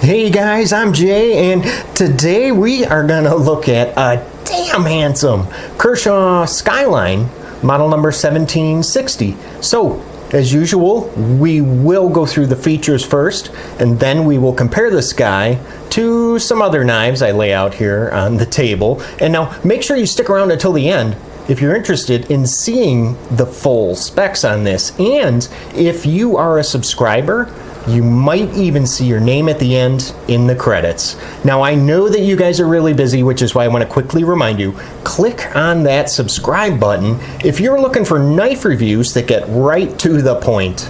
Hey guys, I'm Jay, and today we are going to look at a damn handsome Kershaw Skyline, model number 1760. So, as usual, we will go through the features first, and then we will compare this guy to some other knives I lay out here on the table. And now, make sure you stick around until the end if you're interested in seeing the full specs on this. And if you are a subscriber, you might even see your name at the end in the credits. Now, I know that you guys are really busy, which is why I want to quickly remind you, click on that subscribe button if you're looking for knife reviews that get right to the point.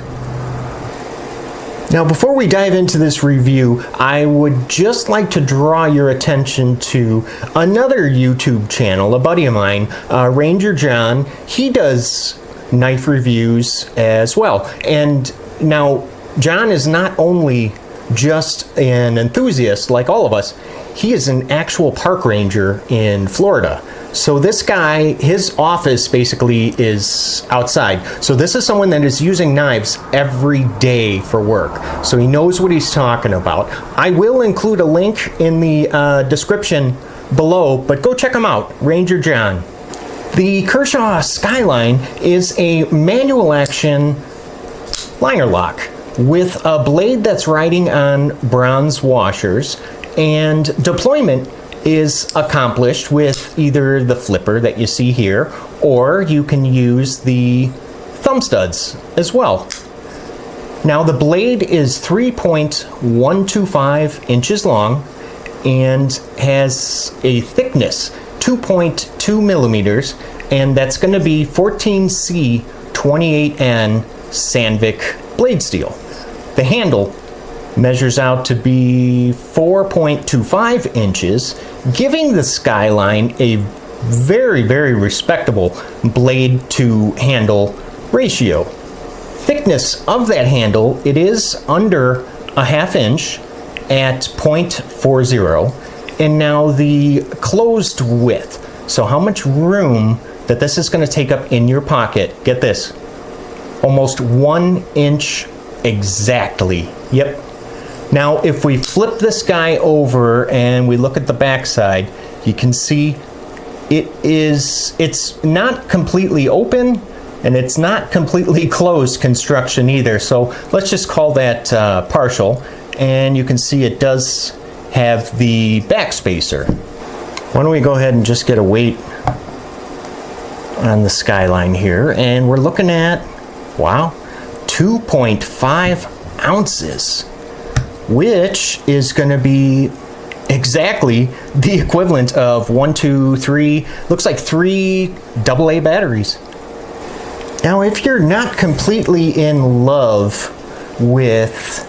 Now, before we dive into this review, I would just like to draw your attention to another YouTube channel, a buddy of mine, Ranger Jon. He does knife reviews as well. And now, Jon is not only just an enthusiast like all of us, he is an actual park ranger in Florida. So this guy, his office basically is outside. So this is someone that is using knives every day for work. So he knows what he's talking about. I will include a link in the description below, but go check him out, Ranger Jon. The Kershaw Skyline is a manual action liner lock with a blade that's riding on bronze washers, and deployment is accomplished with either the flipper that you see here, or you can use the thumb studs as well. Now, the blade is 3.125 inches long and has a thickness 2.2 millimeters, and that's going to be 14C 28N Sandvik blade steel. The handle measures out to be 4.25 inches, giving the Skyline a very, very respectable blade to handle ratio. Thickness of that handle, it is under a ½ inch at 0.40. And now the closed width. So how much room that this is going to take up in your pocket, get this, almost 1 inch exactly. Yep. Now, if we flip this guy over and we look at the back side, you can see it's not completely open and it's not completely closed construction either. So let's just call that partial. And you can see it does have the back spacer. Why don't we go ahead and just get a weight on the Skyline here, and we're looking at, wow, 2.5 ounces, which is going to be exactly the equivalent of 1, 2, 3, looks like 3 AA batteries. Now, if you're not completely in love with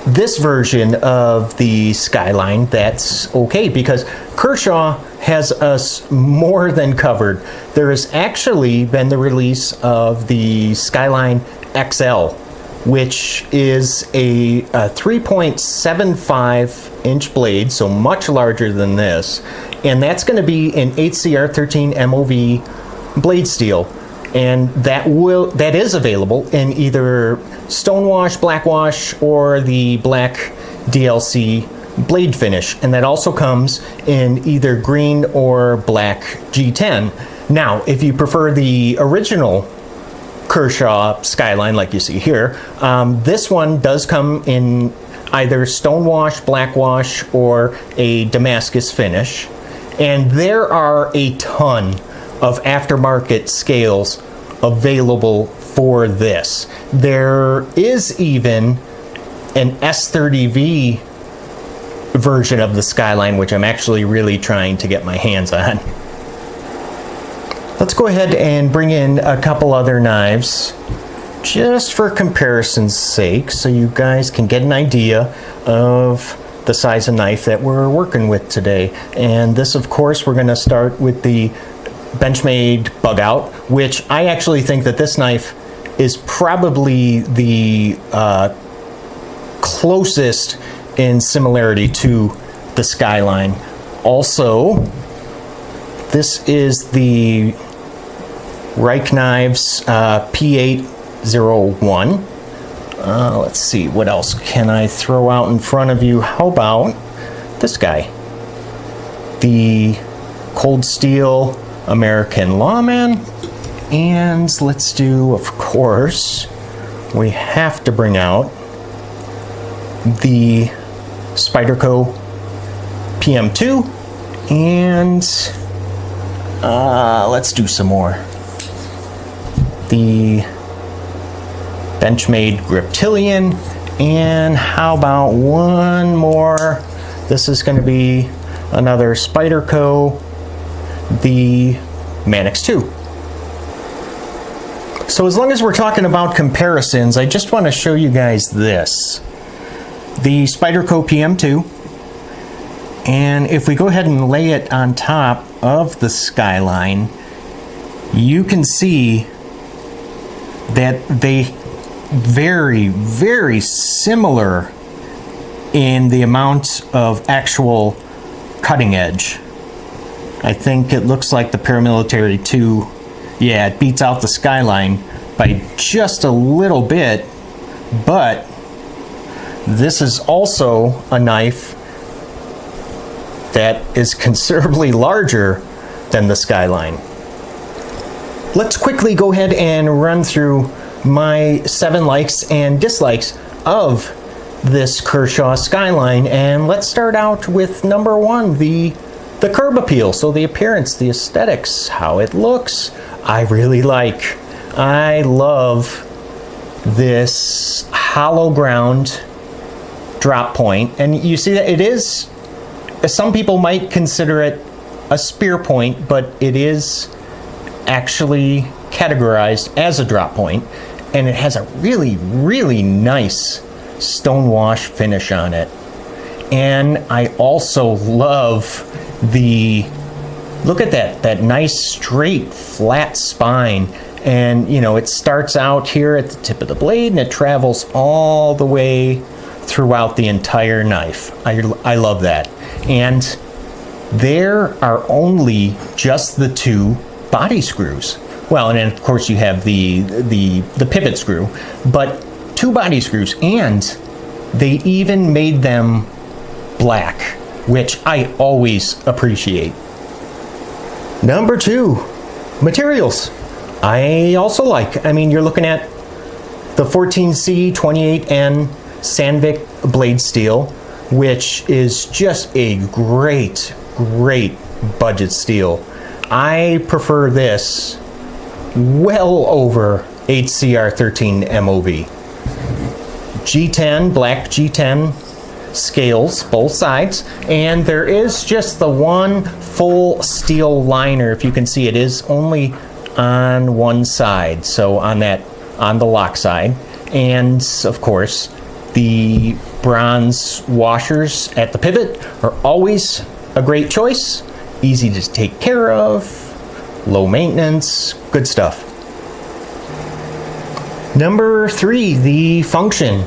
this version of the Skyline, that's okay, because Kershaw has us more than covered. There has actually been the release of the Skyline XL, which is a 3.75 inch blade, so much larger than this, and that's going to be an HCR13 MOV blade steel, and that is available in either stonewash, blackwash, or the black DLC blade finish, and that also comes in either green or black G10. Now, if you prefer the original Kershaw Skyline, like you see here, this one does come in either stonewash, blackwash, or a Damascus finish. And there are a ton of aftermarket scales available for this. There is even an S30V version of the Skyline, which I'm actually really trying to get my hands on. Let's go ahead and bring in a couple other knives just for comparison's sake, so you guys can get an idea of the size of knife that we're working with today. And this, of course, we're going to start with the Benchmade Bug Out, which I actually think that this knife is probably the closest in similarity to the Skyline. Also, this is the Reich Knives P801. Let's see, what else can I throw out in front of you? How about this guy? The Cold Steel American Lawman. And let's do, of course, we have to bring out the Spyderco PM2. And let's do some more. The Benchmade Griptilian. And how about one more? This is going to be another Spyderco, the Manix 2. So as long as we're talking about comparisons, I just want to show you guys this. The Spyderco PM2. And if we go ahead and lay it on top of the Skyline, you can see that they very, very similar in the amount of actual cutting edge. I think it looks like the Paramilitary 2, yeah, it beats out the Skyline by just a little bit, but this is also a knife that is considerably larger than the Skyline. Let's quickly go ahead and run through my 7 likes and dislikes of this Kershaw Skyline, and let's start out with number 1, the curb appeal. So the appearance, the aesthetics, how it looks, I really like. I love this hollow ground drop point, and you see that it is, some people might consider it a spear point, but it is actually categorized as a drop point, and it has a really, really nice stonewash finish on it. And I also love the, look at that nice straight flat spine, and you know, it starts out here at the tip of the blade and it travels all the way throughout the entire knife. I love that. And there are only just the 2 body screws. Well, and then of course you have the pivot screw, but 2 body screws, and they even made them black, which I always appreciate. Number 2, materials. I also like. I mean, you're looking at the 14C 28N Sandvik blade steel, which is just a great, great budget steel. I prefer this well over HCR 13 MOV. G10, black G10 scales, both sides, and there is just the one full steel liner. If you can see, it is only on one side, so on the lock side. And of course, the bronze washers at the pivot are always a great choice. Easy to take care of, low maintenance, good stuff. Number 3, the function.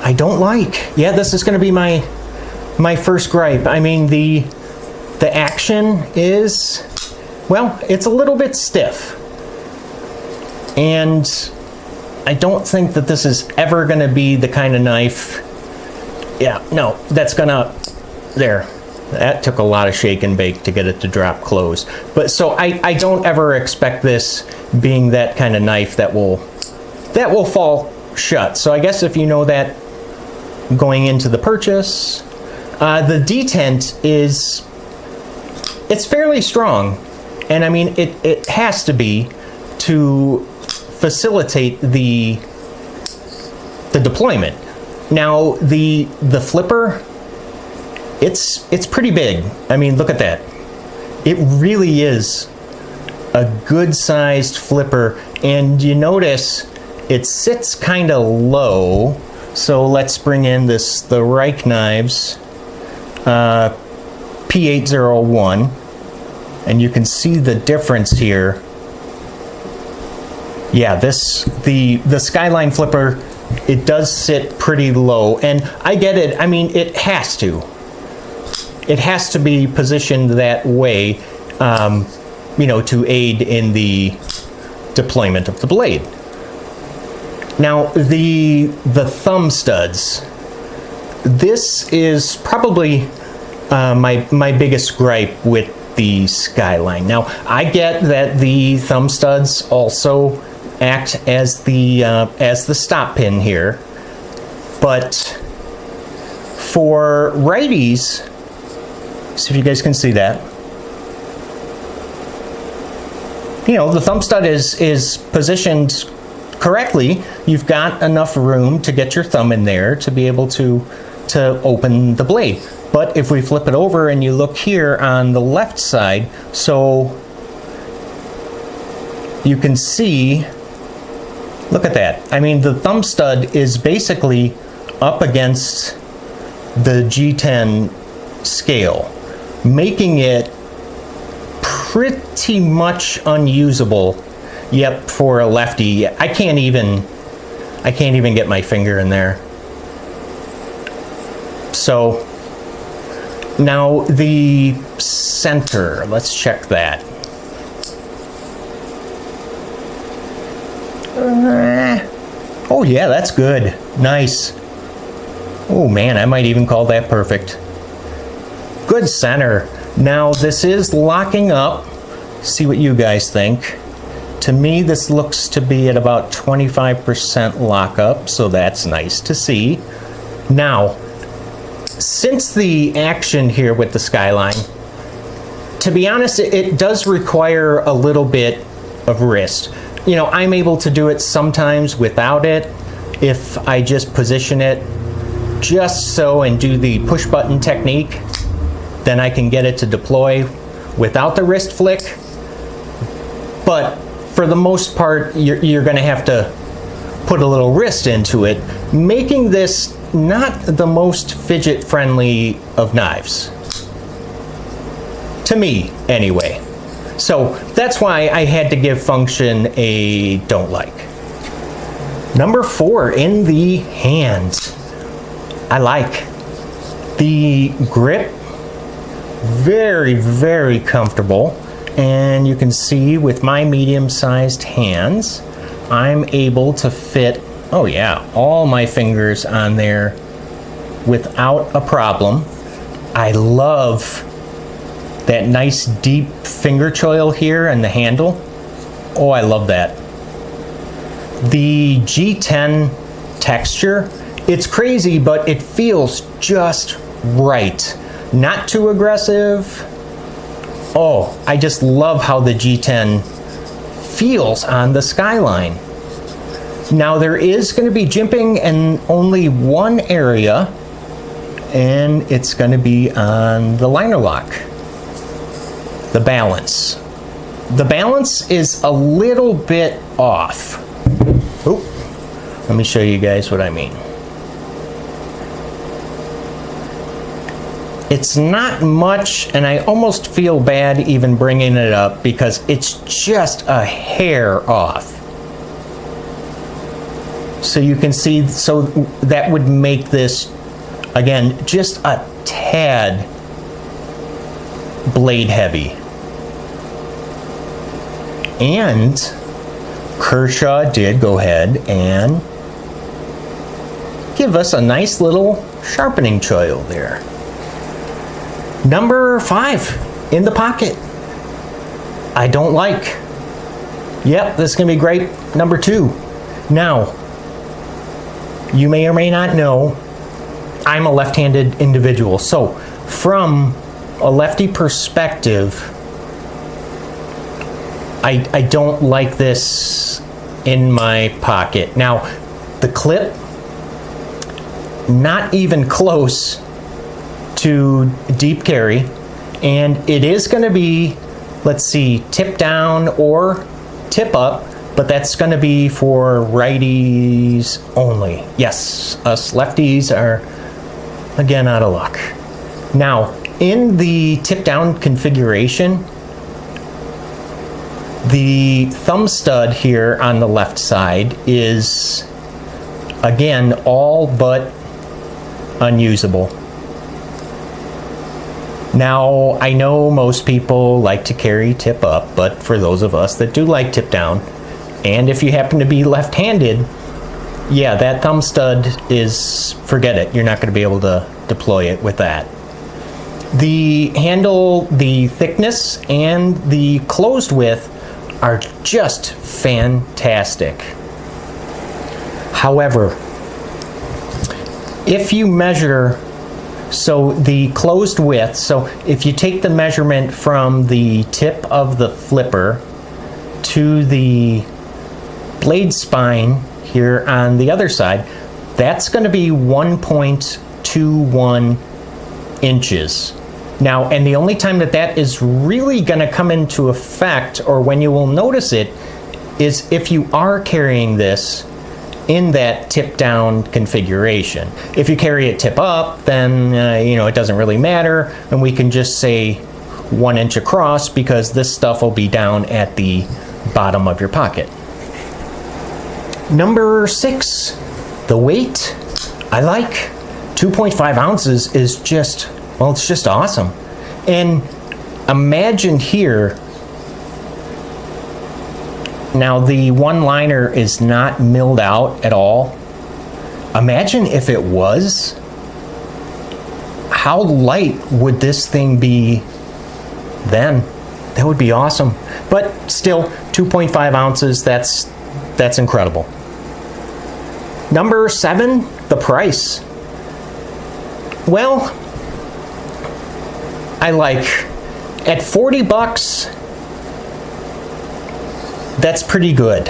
I don't like. Yeah, this is going to be my first gripe. I mean, the action is, well, it's a little bit stiff. And I don't think that this is ever going to be the kind of knife. Yeah, no, that's going to, there. That took a lot of shake and bake to get it to drop close. But so I don't ever expect this being that kind of knife that will fall shut. So I guess if you know that going into the purchase, the detent is, it's fairly strong. And I mean, it has to be to facilitate the deployment. Now the flipper, it's pretty big. I mean, look at that. It really is a good sized flipper, and you notice it sits kind of low. So let's bring in the Reich Knives P801, and you can see the difference here. Yeah, the Skyline flipper, it does sit pretty low, and I get it. I mean, it has to. It has to be positioned that way, you know, to aid in the deployment of the blade. Now the thumb studs. This is probably my biggest gripe with the Skyline. Now I get that the thumb studs also act as the stop pin here, but for righties, see if you guys can see that. You know, the thumb stud is positioned correctly. You've got enough room to get your thumb in there to be able to open the blade. But if we flip it over and you look here on the left side, so you can see, look at that. I mean, the thumb stud is basically up against the G10 scale, making it pretty much unusable. Yep, for a lefty. I can't even get my finger in there. So now the center, let's check that. Oh yeah, that's good. Nice. Oh man, I might even call that perfect. Good center. Now this is locking up. See what you guys think. To me, this looks to be at about 25% lockup, so that's nice to see. Now, since the action here with the Skyline, to be honest, it does require a little bit of wrist. You know, I'm able to do it sometimes without it if I just position it just so and do the push button technique. Then I can get it to deploy without the wrist flick. But for the most part, you're going to have to put a little wrist into it, making this not the most fidget friendly of knives. To me, anyway. So that's why I had to give function a don't like. Number 4, in the hands. I like the grip. Very, very comfortable. And you can see with my medium-sized hands, I'm able to fit, oh yeah, all my fingers on there without a problem. I love that nice deep finger choil here and the handle. Oh, I love that. The G10 texture, it's crazy, but it feels just right. Not too aggressive. Oh, I just love how the G10 feels on the Skyline. Now there is going to be jimping in only one area, and it's going to be on the liner lock. The balance. The balance is a little bit off. Oh, let me show you guys what I mean. It's not much, and I almost feel bad even bringing it up because it's just a hair off. So you can see, so that would make this, again, just a tad blade heavy. And Kershaw did go ahead and give us a nice little sharpening choil there. Number 5, in the pocket. I don't like. Yep, this is going to be great. Number 2. Now, you may or may not know, I'm a left-handed individual. So, from a lefty perspective, I don't like this in my pocket. Now, the clip, not even close to deep carry, and it is going to be, let's see, tip down or tip up, but that's going to be for righties only. Yes, us lefties are again out of luck. Now, in the tip down configuration, the thumb stud here on the left side is again all but unusable. Now, I know most people like to carry tip up, but for those of us that do like tip down, and if you happen to be left-handed, yeah, that thumb stud is, forget it. You're not going to be able to deploy it with that. The handle, the thickness, and the closed width are just fantastic. However, if you measure, so the closed width, so if you take the measurement from the tip of the flipper to the blade spine here on the other side, that's going to be 1.21 inches. Now, and the only time that that is really going to come into effect, or when you will notice it, is if you are carrying this in that tip down configuration. If you carry it tip up, then it doesn't really matter, and we can just say 1 inch across, because this stuff will be down at the bottom of your pocket. Number 6, the weight. I like 2.5 ounces is just, well, it's just awesome. And imagine here, now the one liner is not milled out at all. Imagine if it was. How light would this thing be then? That would be awesome. But still, 2.5 ounces, that's incredible. Number 7, the price. Well, I like, at 40 bucks, that's pretty good.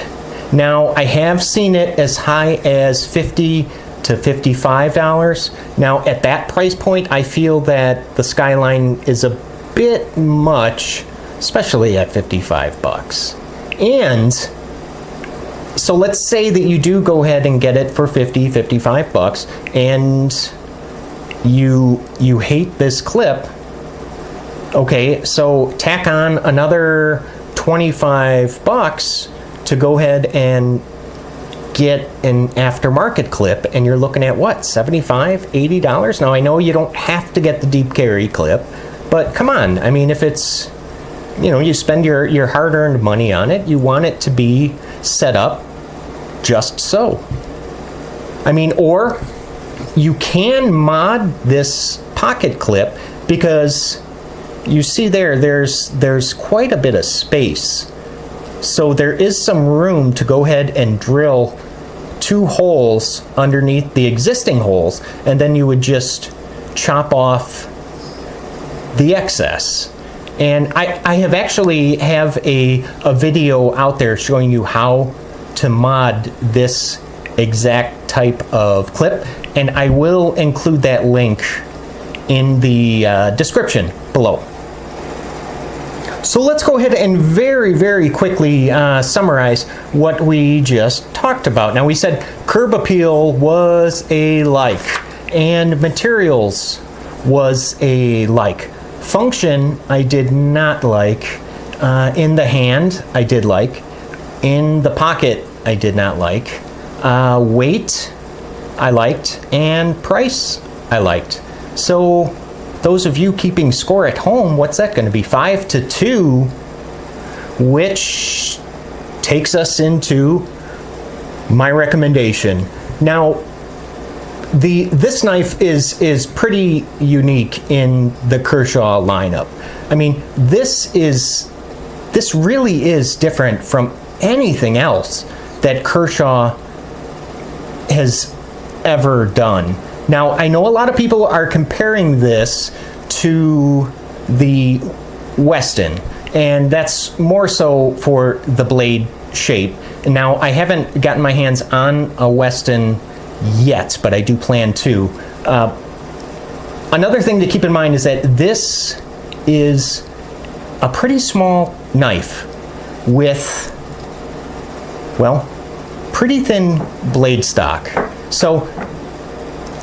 Now, I have seen it as high as $50 to $55. Now, at that price point, I feel that the Skyline is a bit much, especially at 55 bucks. And so let's say that you do go ahead and get it for 50, 55 bucks, and you hate this clip. Okay, so tack on another 25 bucks to go ahead and get an aftermarket clip, and you're looking at what, $75, $80? Now, I know you don't have to get the deep carry clip, but come on, I mean, if it's, you spend your hard-earned money on it, you want it to be set up just so. I mean, or you can mod this pocket clip, because you see there's quite a bit of space. So there is some room to go ahead and drill 2 holes underneath the existing holes, and then you would just chop off the excess. And I have actually have a video out there showing you how to mod this exact type of clip, and I will include that link in the description below. So let's go ahead and very, very quickly summarize what we just talked about. Now, we said curb appeal was a like, and materials was a like. Function, I did not like. In the hand, I did like. In the pocket, I did not like. Weight, I liked. And price, I liked. So those of you keeping score at home, what's that going to be? 5-2, which takes us into my recommendation. Now, this knife is pretty unique in the Kershaw lineup. I mean, this really is different from anything else that Kershaw has ever done. Now, I know a lot of people are comparing this to the Weston, and that's more so for the blade shape. Now, I haven't gotten my hands on a Weston yet, but I do plan to. Another thing to keep in mind is that this is a pretty small knife with, well, pretty thin blade stock. So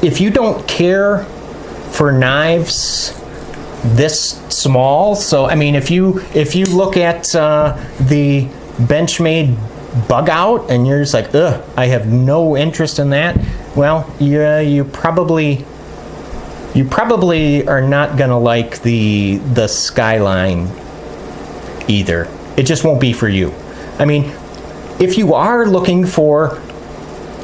if you don't care for knives this small, so I mean, if you look at the Benchmade Bug Out and you're just like, ugh, I have no interest in that, well, you probably are not gonna like the Skyline either. It just won't be for you. I mean, if you are looking for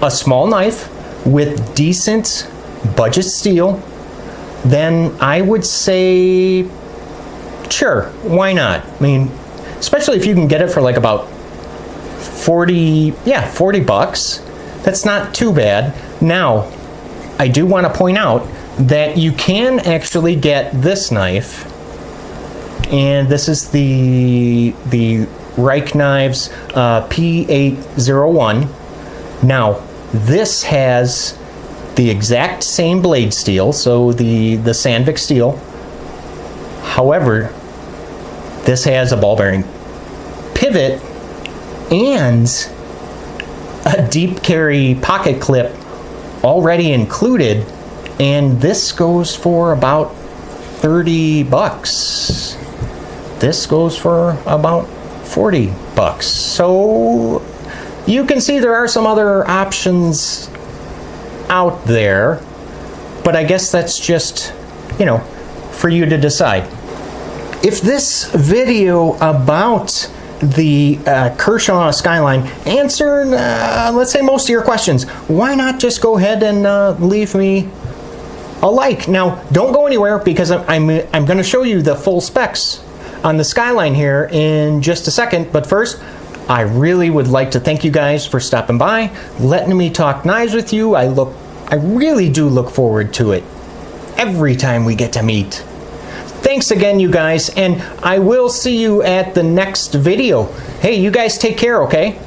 a small knife with decent budget steel, then I would say, sure, why not? I mean, especially if you can get it for like about 40 bucks. That's not too bad. Now, I do want to point out that you can actually get this knife, and this is the Reich Knives P801. Now, this has the exact same blade steel, so the Sandvik steel. However, this has a ball bearing pivot and a deep carry pocket clip already included, and this goes for about 30 bucks. This goes for about 40 bucks. So you can see there are some other options out there, but I guess that's just, you know, for you to decide. If this video about the Kershaw Skyline answered, let's say, most of your questions, why not just go ahead and leave me a like? Now, don't go anywhere, because I'm going to show you the full specs on the Skyline here in just a second. But first, I really would like to thank you guys for stopping by, letting me talk knives with you. I really do look forward to it every time we get to meet. Thanks again, you guys, and I will see you at the next video. Hey, you guys take care, okay?